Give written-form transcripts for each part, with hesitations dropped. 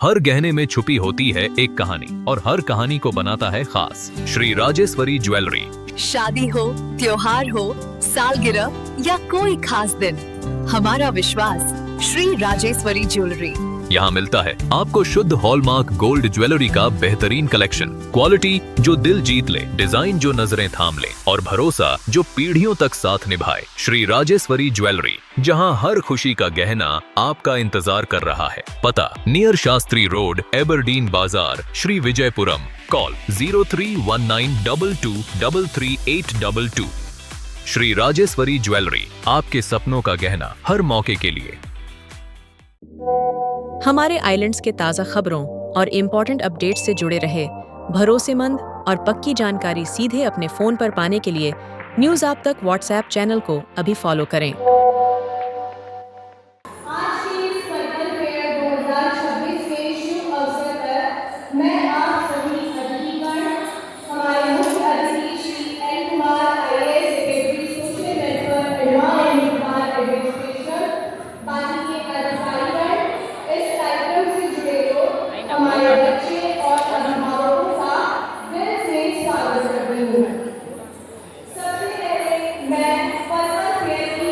हर गहने में छुपी होती है एक कहानी और हर कहानी को बनाता है खास। श्री राजेश्वरी ज्वेलरी। शादी हो, त्योहार हो, सालगिरह या कोई खास दिन, हमारा विश्वास श्री राजेश्वरी ज्वेलरी। यहाँ मिलता है आपको शुद्ध हॉलमार्क गोल्ड ज्वेलरी का बेहतरीन कलेक्शन, क्वालिटी जो दिल जीत ले, डिजाइन जो नजरें थाम ले और भरोसा जो पीढ़ियों तक साथ निभाए। श्री राजेश्वरी ज्वेलरी, जहाँ हर खुशी का गहना आपका इंतजार कर रहा है। पता नियर शास्त्री रोड, एबरडीन बाजार, श्री विजयपुरम। कॉल 031922333822। श्री राजेश्वरी ज्वेलरी, आपके सपनों का गहना हर मौके के लिए। हमारे आइलैंड्स के ताज़ा खबरों और इम्पोर्टेंट अपडेट्स से जुड़े रहे, भरोसेमंद और पक्की जानकारी सीधे अपने फ़ोन पर पाने के लिए न्यूज़ आप तक व्हाट्सएप चैनल को अभी फॉलो करें। आज के इस कर्तव्य फेयर 2026 के शुभ अवसर पर मैं आप सभी अतिथिगण, हमारे मुख्य अतिथि Shri L Kumar IAS secretary social welfare adviser Kumar administration, बाकी के अधिकारीगण, इस कार्यक्रम से जुड़े लोग, हमारे बच्चे और अभिभावकों का दिल से स्वागत करती हूँ। सबसे पहले मैं कर्तव्य फेयर की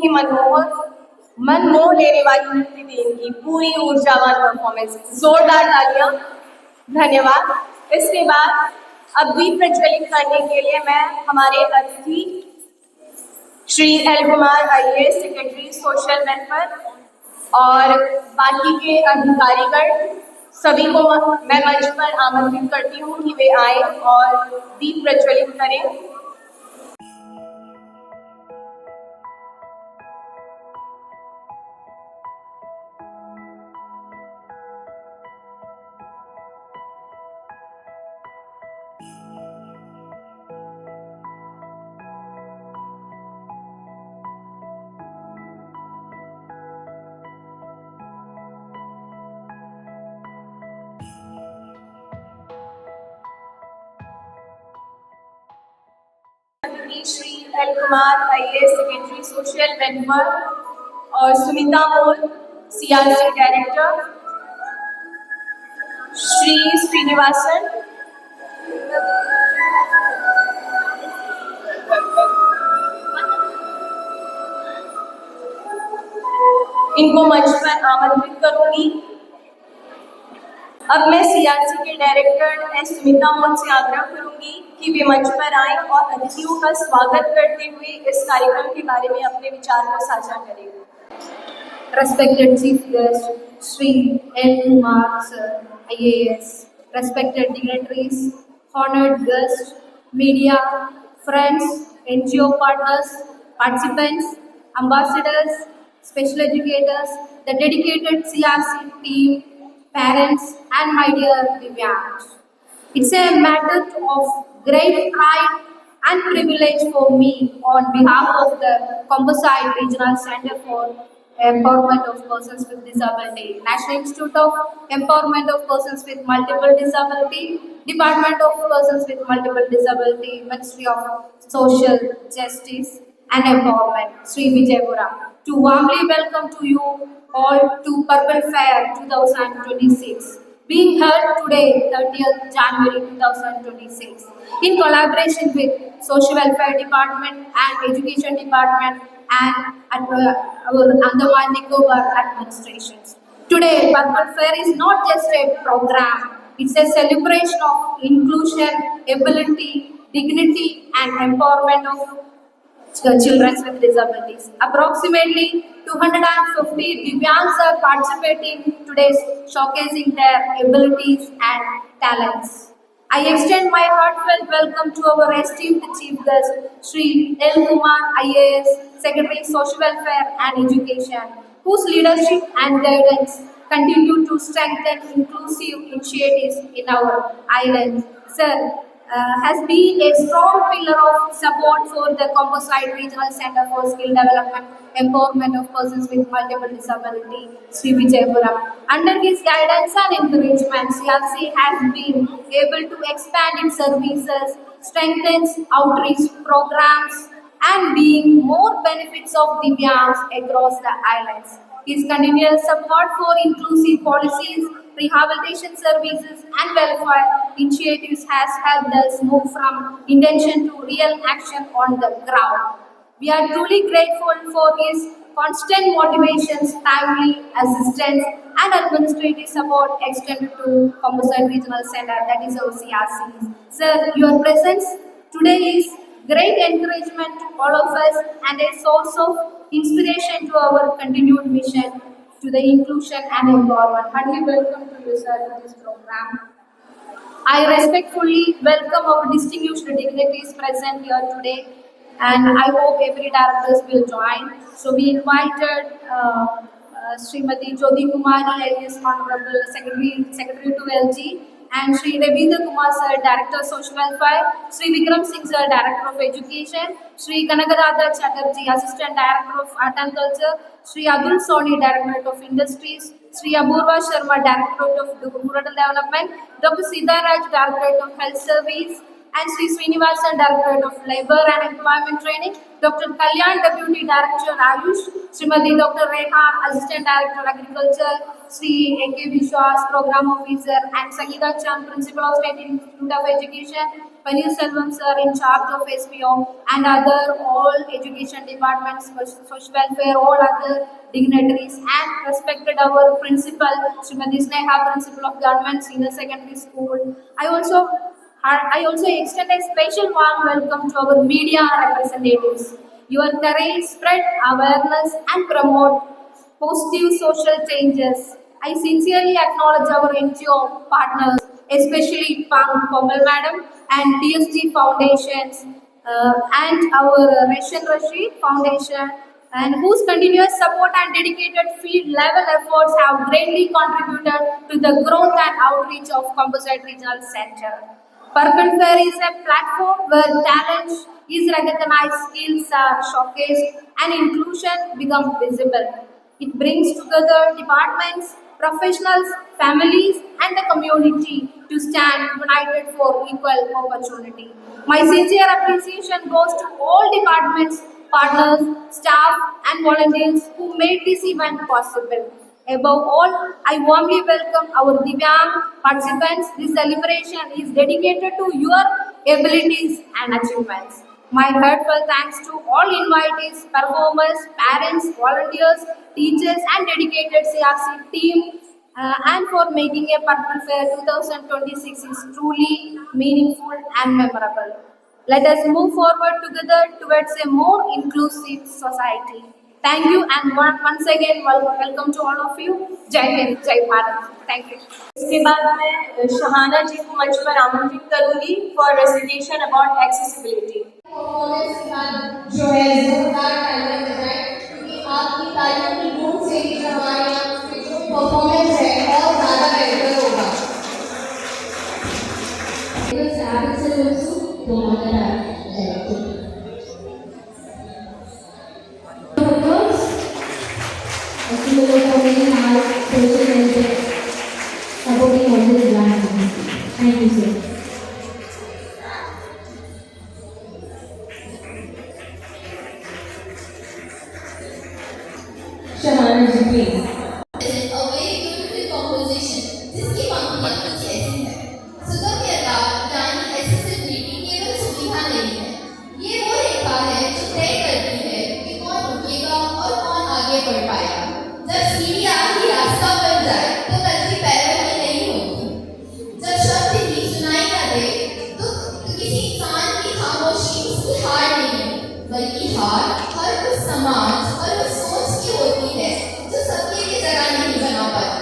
ही मनमोहक मन मोह लेने वाली नृत्य टीम की पूरी ऊर्जावान परफॉर्मेंस, जोरदार तालियां। धन्यवाद। इसके बाद अब दीप प्रज्वलित करने के लिए मैं हमारे अतिथि Shri L Kumar IAS secretary social welfare और बाकी के अधिकारीगण सभी को मैं मंच पर आमंत्रित करती हूँ कि वे आए और दीप प्रज्वलित करें। Shri L Kumar IAS secretary social welfare और सुमिता मोल सीआरसी डायरेक्टर, श्री श्रीनिवासन, इनको मंच पर आमंत्रित करूंगी। अब मैं सीआरसी के डायरेक्टर एस सुमिता मोल से आग्रह करूंगी कि वे मंच पर आएं और अतिथियों का स्वागत करते हुए इस कार्यक्रम के बारे में अपने विचार को साझा करें। Respected Chief Guest, Sri L. Kumar Sir, IAS, respected dignitaries, honored guests, media, friends, NGO partners, participants, ambassadors, special educators, the dedicated CRC team, parents, and my dear Divyangs. It's a matter of great pride and privilege for me on behalf of the Composite Regional Center for Empowerment of Persons with Disability, National Institute of Empowerment of Persons with Multiple Disability, Department of Persons with Multiple Disability, Ministry of Social Justice and Empowerment, Sri Vijaypura, to warmly welcome to you all to Purple Fair 2026, being held today, 30th January 2026, in collaboration with Social Welfare Department and Education Department and our Andaman Nicobar administrations. Today, Purple Fair is not just a program, it's a celebration of inclusion, ability, dignity and empowerment of children with disabilities. Approximately 250 Divyangs are participating today, showcasing their abilities and talents. I extend my heartfelt welcome to our esteemed Chief Guest, Sri L. Kumar IAS, Secretary Social Welfare and Education, whose leadership and guidance continue to strengthen inclusive initiatives in our island. Sir, has been a strong pillar of support for the Composite Regional Center for Skill Development, Empowerment of Persons with Multiple Disability, Sri Vijaypura. Under his guidance and encouragement, CRC has been able to expand its services, strengthens outreach programs, and being more benefits of Divyangs across the islands. His continuous support for inclusive policies, rehabilitation services and welfare initiatives has helped us move from intention to real action on the ground. We are truly grateful for his constant motivations, timely assistance and administrative support extended to Composite Regional Center, that is our CRC. Sir, your presence today is great encouragement to all of us and a source of inspiration to our continued mission to the inclusion and empowerment. Heartily welcome to you, sir, to this program. I respectfully welcome our distinguished dignitaries present here today, and I hope every directors will join. So we invited Srimati Jyoti Kumari, IAS Honorable Secretary to LG, and Sri Ravindra Kumar Sir, Director of Social Welfare, Sri Vikram Singh Sir, Director of Education, Sri Kanagadhar Chatterjee, Assistant Director of Art and Culture, Sri Abdul Soni, Director of Industries, Sri Apurva Sharma, Director of Rural Development, Dr. Siddharaj, Director of Health Service, and Sri Srinivasan, Director of Labour and Employment Training, Dr. Kalyan, Deputy Director Ayush, Srimati Dr. Rekha, Assistant Director Agriculture, Sri A.K. Vishwas, Program Officer, and Sangeeta Chand, Principal of State Institute of Education, Panir Selvam Sir, in charge of SPO, and other all education departments, social welfare, all other dignitaries, and respected our principal, Srimati Sneha, Principal of Government Senior Secondary School. I also extend a special warm welcome to our media representatives. Your courage spread awareness and promote positive social changes. I sincerely acknowledge our NGO partners, especially Pang Komal Madam and DSG Foundations, and our Rashid Rashid Foundation, and whose continuous support and dedicated field level efforts have greatly contributed to the growth and outreach of Composite Regional Center. Purple Fair is a platform where talent is recognized, skills are showcased, and inclusion becomes visible. It brings together departments, professionals, families, and the community to stand united for equal opportunity. My sincere appreciation goes to all departments, partners, staff, and volunteers who made this event possible. Above all, I warmly welcome our Divyang participants. This celebration is dedicated to your abilities and achievements. My heartfelt thanks to all invitees, performers, parents, volunteers, teachers, and dedicated CRC team, and for making a Purple Fair 2026 is truly meaningful and memorable. Let us move forward together towards a more inclusive society. Thank you, and once again welcome to all of you. Jai Hind, Jai Bharat. Thank you. इसके बाद मैं शहाना जी को मंच पर आमंत्रित करूंगी for recitation about accessibility. Performance के बाद जो है जोरदार तालियां बजाएं, क्योंकि आपकी तालियों की गूंज से ही हमारे यहाँ पे जो परफॉर्मेंस है और ज़्यादा बेहतर होगा। Thank you, sir. Shahana ji please. A very beautiful composition जिसकी मांग कुछ ऐसी है। सुगम्यता यानी accessibility केवल सुविधा नहीं है, ये वो रेखा है जो तय करती है कि कौन रुकेगा और कौन आगे बढ़ पाएगा। जब सीढ़ियाँ ही रास्ता बन जाए तो गलती पैरों की नहीं होती। जब शब्द भी सुनाई न दे तो किसी इंसान की खामोशी उसकी हार नहीं है, बल्कि हार हर उस समाज और उस सोच की होती है जो सबके लिए जगह नहीं बना पाती।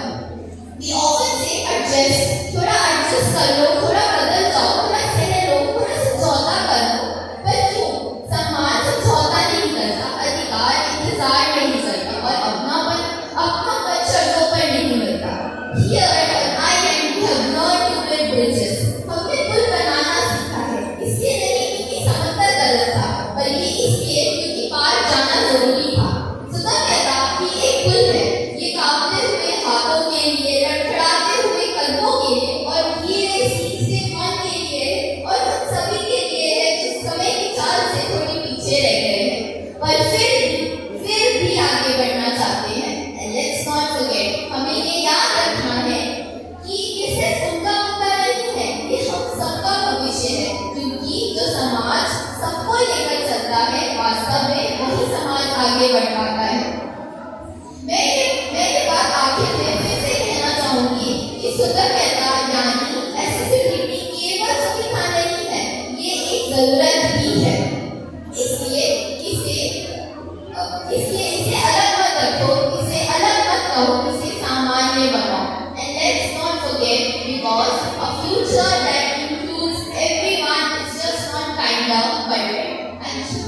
We often say adjust, थोड़ा adjust कर लो, थोड़ा बदल जाओ, थोड़ा सह लो, थोड़ा समझौता कर लो, पर क्यों? समाज समझौता नहीं करता, अधिकार इंतजार नहीं करता और अपनापन शर्तों पर नहीं मिलता। Here at IIM we have learned to build bridges. हमने पुल बनाना सीखा है, इसलिए नहीं क्योंकि समंदर गलत था, बल्कि इसलिए क्योंकि पार जाना जरूरी था। सुगम्यता भी एक पुल है, ये कांपते हुए हाथों के लिए, लड़खड़ाते हुए कदमों के लिए और धीरे सीखते मन के लिए और उन सभी के लिए है जो समय की चाल से थोड़ी पीछे रह गए हैं, पर फिर भी आगे बढ़ना चाहते हैं। And let's not forget, हमें ये याद रखना है कि ये सिर्फ उनका मुद्दा नहीं है, ये हम सबका भविष्य है, क्योंकि जो समाज सबको लेकर चलता है, वास्तव में वही समाज आगे बढ़ पाता है। मैं ये बात आखिर में फिर से कहना चाहूंगी कि सुगम्यता यानी एक्सेसिबिलिटी केवल सुविधा नहीं है, ये एक जरूरत भी है। इसलिए इसे अलग मत रखो, इसे अलग मत कहो, इसे सामान्य बनाओ। And let's not forget, because a future that includes everyone is just not kind of but Thank you.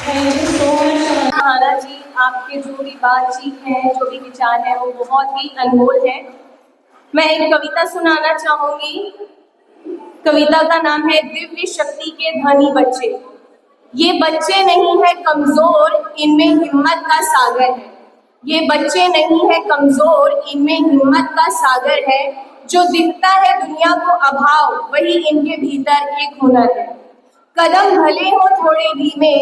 Thank you so much Shahana ji, आपके जो भी बातचीत है, जो भी विचार है, वो बहुत ही अनमोल है। मैं एक कविता सुनाना चाहूंगी। कविता का नाम है दिव्य शक्ति के धनी बच्चे। ये बच्चे नहीं है कमजोर, इनमें हिम्मत का सागर है। ये बच्चे नहीं है कमजोर, इनमें हिम्मत का सागर है। जो दिखता है दुनिया को अभाव, वही इनके भीतर एक हुनर है। कदम भले हो थोड़े धीमे,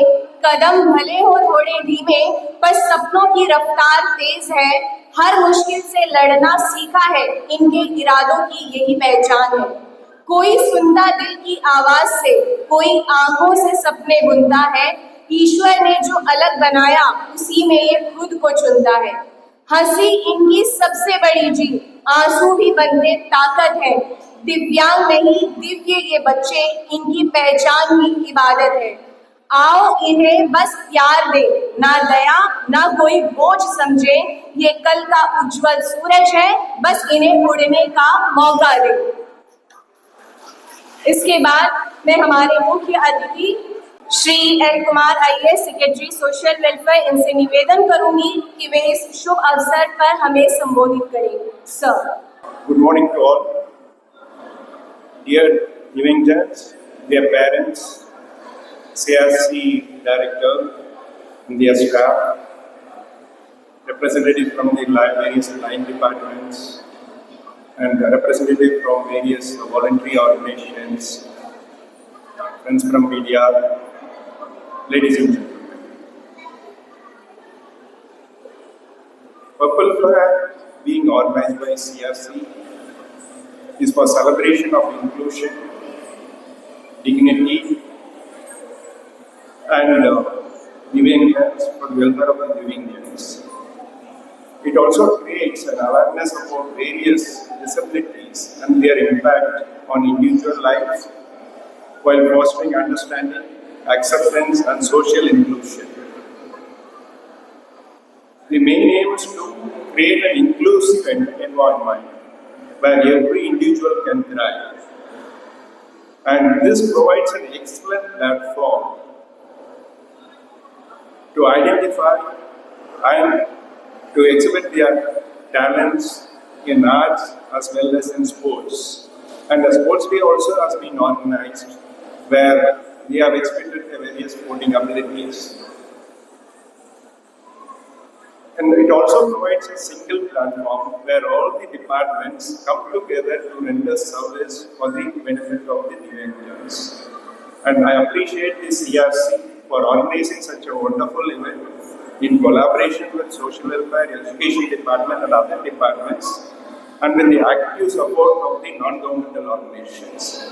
कदम भले हो थोड़े धीमे, पर सपनों की रफ्तार तेज है। हर मुश्किल से लड़ना सीखा है, इनके इरादों की यही पहचान है। कोई सुनता दिल की आवाज से, कोई आंखों से सपने बुनता है। ईश्वर ने जो अलग बनाया, उसी में ये खुद को चुनता है। हंसी इनकी सबसे बड़ी जीत, आंसू भी बनते ताकत है। दिव्यांग नहीं, दिव्य ये बच्चे, इनकी पहचान ही इबादत है। आओ इन्हें बस प्यार दे, ना दया ना कोई बोझ समझे। ये कल का उज्जवल सूरज है, बस इन्हें उड़ने का मौका दे। इसके बाद मैं हमारे मुख्य अतिथि Shri L Kumar IAS secretary social welfare, इनसे निवेदन करूंगी कि वे इस शुभ अवसर पर हमें संबोधित करेंगे। Sir. Good morning to all. Dear Newingtons, dear parents, CRC director, and their staff, representatives from the various line departments, and representatives from various voluntary organizations, friends from media, ladies and gentlemen. Purple Flag being organized by CRC is for celebration of inclusion, dignity, and Newingtons, for the welfare of the Newingtons. It also creates an awareness about various disabilities and their impact on individual lives while fostering understanding, acceptance, and social inclusion. The main aim is to create an inclusive environment where every individual can thrive. And this provides an excellent platform to identify and to exhibit their talents in arts as well as in sports. And the sports day also has been organized where we have exhibited the various sporting abilities. And it also provides a single platform where all the departments come together to render service for the benefit of the Newingtons. And I appreciate the CRC for organizing such a wonderful event in collaboration with Social Welfare, Education Department and other departments, and with the active support of the non-governmental organizations.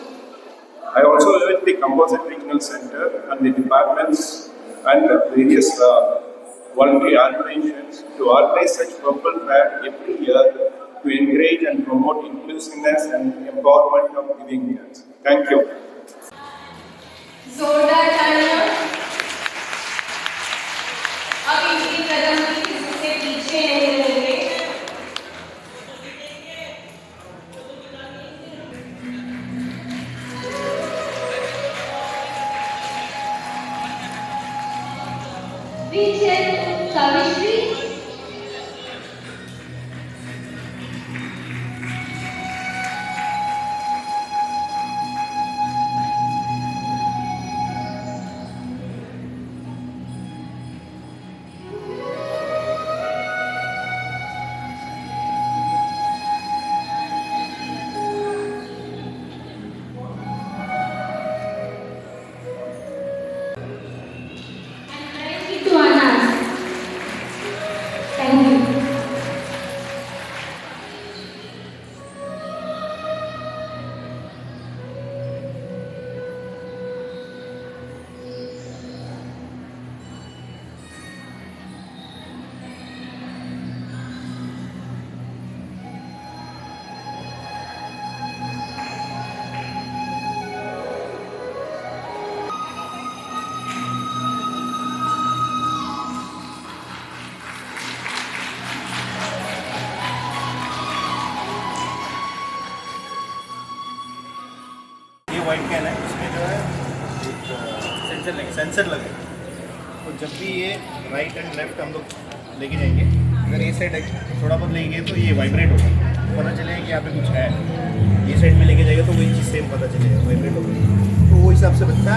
I also urge the Composite Regional Center and the departments and the various voluntary organizations to organize such Purple Flag every year to encourage and promote inclusiveness and empowerment of Newingtons. Thank you. जोरदार तालियां। अब इनकी कदम भी किसी से पीछे नहीं रहेंगे। पीछे Savitri, to Anas. Thank you. White can है, इसमें जो है एक सेंसर लगे, तो जब भी ये राइट एंड लेफ्ट हम लोग लेके जाएंगे, अगर ये साइड थोड़ा बहुत लेंगे तो ये वाइब्रेट होगा, तो पता चलेगा कि यहाँ पे कुछ है। ये साइड में लेके जाएगा तो वही चीज़ सेम पता चलेगा, वाइब्रेट होगा, तो वो हिसाब से बच्चा